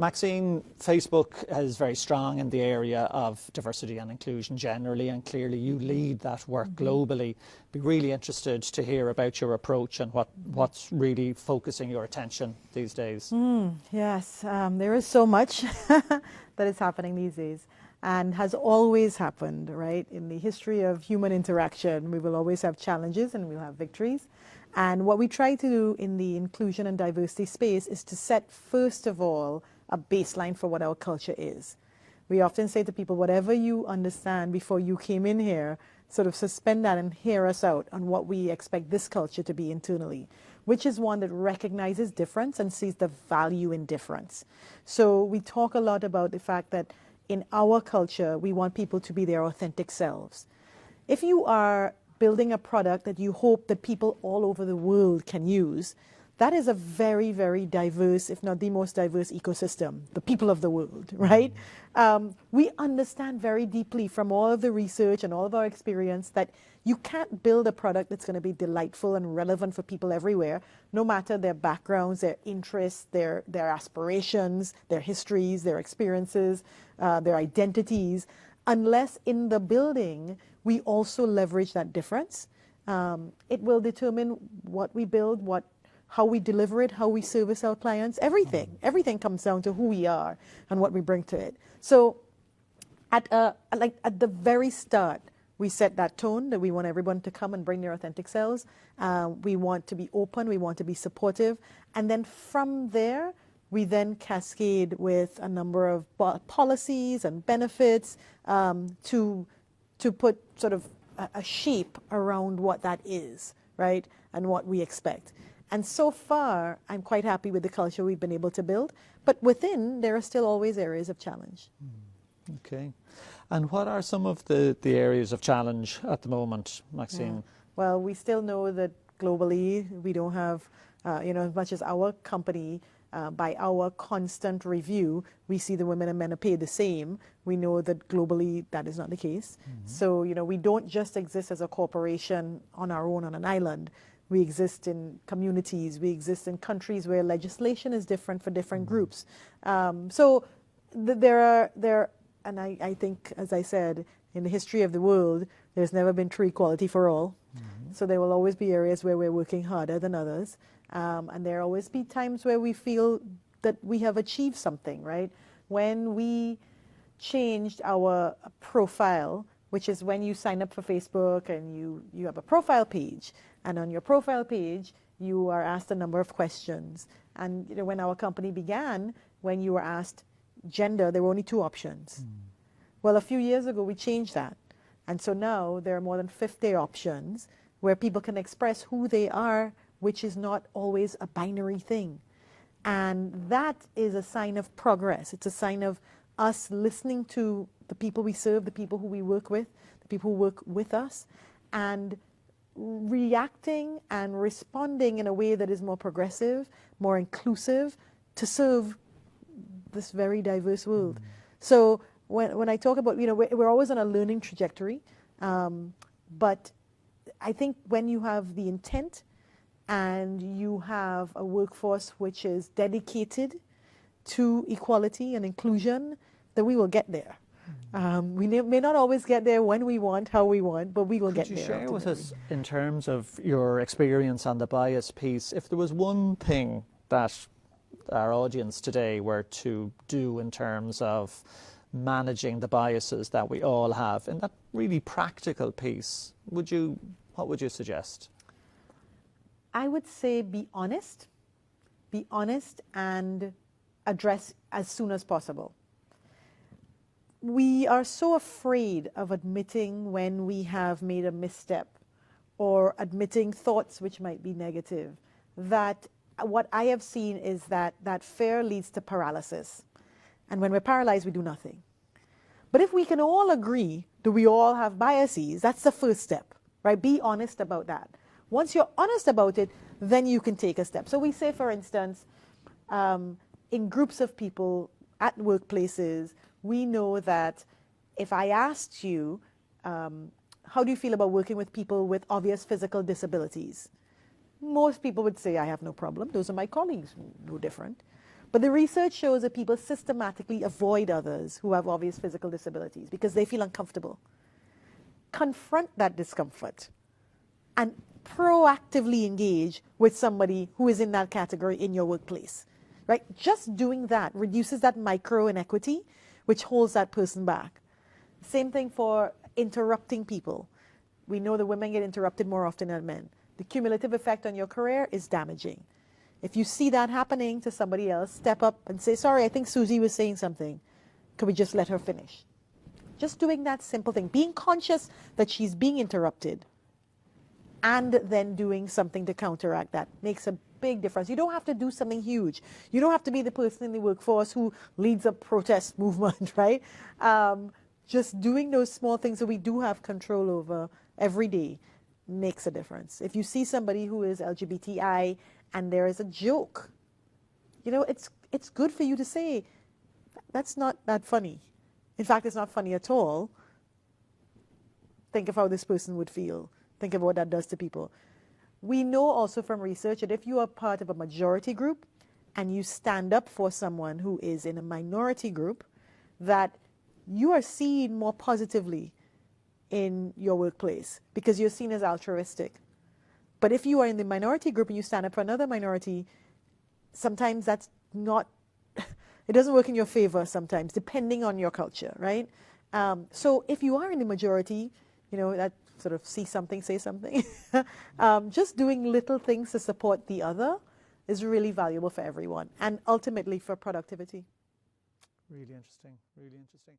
Maxine, Facebook is very strong in the area of diversity and inclusion generally, and clearly you lead that work globally. Be really interested to hear about your approach and what's really focusing your attention these days. Yes, there is so much that is happening these days and has always happened, right? In the history of human interaction, we will always have challenges and we'll have victories. And what we try to do in the inclusion and diversity space is to set, first of all, a baseline for what our culture is. We often say to people, whatever you understand before you came in here, sort of suspend that and hear us out on what we expect this culture to be internally, which is one that recognizes difference and sees the value in difference. So we talk a lot about the fact that in our culture, we want people to be their authentic selves. If you are building a product that you hope that people all over the world can use, that is a very, very diverse, if not the most diverse ecosystem, the people of the world, right? We understand very deeply from all of the research and all of our experience that you can't build a product that's going to be delightful and relevant for people everywhere, no matter their backgrounds, their interests, their aspirations, their histories, their experiences, their identities, unless in the building we also leverage that difference. It will determine what we build, how we deliver it, how we service our clients, everything. Everything comes down to who we are and what we bring to it. So at the very start, we set that tone that we want everyone to come and bring their authentic selves. We want to be open, we want to be supportive. And then from there, we then cascade with a number of policies and benefits to put sort of a shape around what that is, right? And what we expect. And so far, I'm quite happy with the culture we've been able to build. But within, there are still always areas of challenge. Okay. And what are some of the areas of challenge at the moment, Maxine? Yeah. Well, we still know that globally, we don't have, as much as our company, by our constant review, we see the women and men are paid the same. We know that globally that is not the case. So, we don't just exist as a corporation on our own on an island. We exist in communities. We exist in countries where legislation is different for different groups. So there are, and I think, as I said, in the history of the world, there's never been true equality for all. So there will always be areas where we're working harder than others. And there will always be times where we feel that we have achieved something, right? When we changed our profile, which is when you sign up for Facebook and you have a profile page, and on your profile page, you are asked a number of questions. And when our company began, when you were asked gender, there were only 2 options. Well, a few years ago, we changed that. And so now there are more than 50 options where people can express who they are, which is not always a binary thing. And that is a sign of progress. It's a sign of us listening to the people we serve, the people who we work with, the people who work with us, and reacting and responding in a way that is more progressive, more inclusive, to serve this very diverse world. So when I talk about, we're always on a learning trajectory, but I think when you have the intent and you have a workforce which is dedicated to equality and inclusion, then we will get there. We may not always get there when we want, how we want, but we will get there. Could you share with us, in terms of your experience on the bias piece, if there was one thing that our audience today were to do in terms of managing the biases that we all have, in that really practical piece, what would you suggest? I would say be honest and address as soon as possible. We are so afraid of admitting when we have made a misstep or admitting thoughts which might be negative, that what I have seen is that fear leads to paralysis. And when we're paralyzed, we do nothing. But if we can all agree that we all have biases, that's the first step, right? Be honest about that. Once you're honest about it, then you can take a step. So we say, for instance, in groups of people at workplaces, we know that if I asked you, how do you feel about working with people with obvious physical disabilities? Most people would say, I have no problem. Those are my colleagues, no different. But the research shows that people systematically avoid others who have obvious physical disabilities because they feel uncomfortable. Confront that discomfort and proactively engage with somebody who is in that category in your workplace. Right? Just doing that reduces that micro inequity, which holds that person back. Same thing for interrupting people. We know that women get interrupted more often than men. The cumulative effect on your career is damaging. If you see that happening to somebody else, step up and say, sorry, I think Susie was saying something. Could we just let her finish? Just doing that simple thing, being conscious that she's being interrupted and then doing something to counteract that makes a big difference. You don't have to do something huge. You don't have to be the person in the workforce who leads a protest movement, right? Just doing those small things that we do have control over every day makes a difference. If you see somebody who is LGBTI and there is a joke, you know, it's good for you to say, that's not that funny. In fact, it's not funny at all. Think of how this person would feel. Think of what that does to people. We know also from research that if you are part of a majority group and you stand up for someone who is in a minority group, that you are seen more positively in your workplace because you're seen as altruistic. But if you are in the minority group and you stand up for another minority, sometimes that's not, it doesn't work in your favor sometimes, depending on your culture, right? So if you are in the majority, you know, that sort of see something, say something. Just doing little things to support the other is really valuable for everyone and ultimately for productivity. Really interesting, really interesting.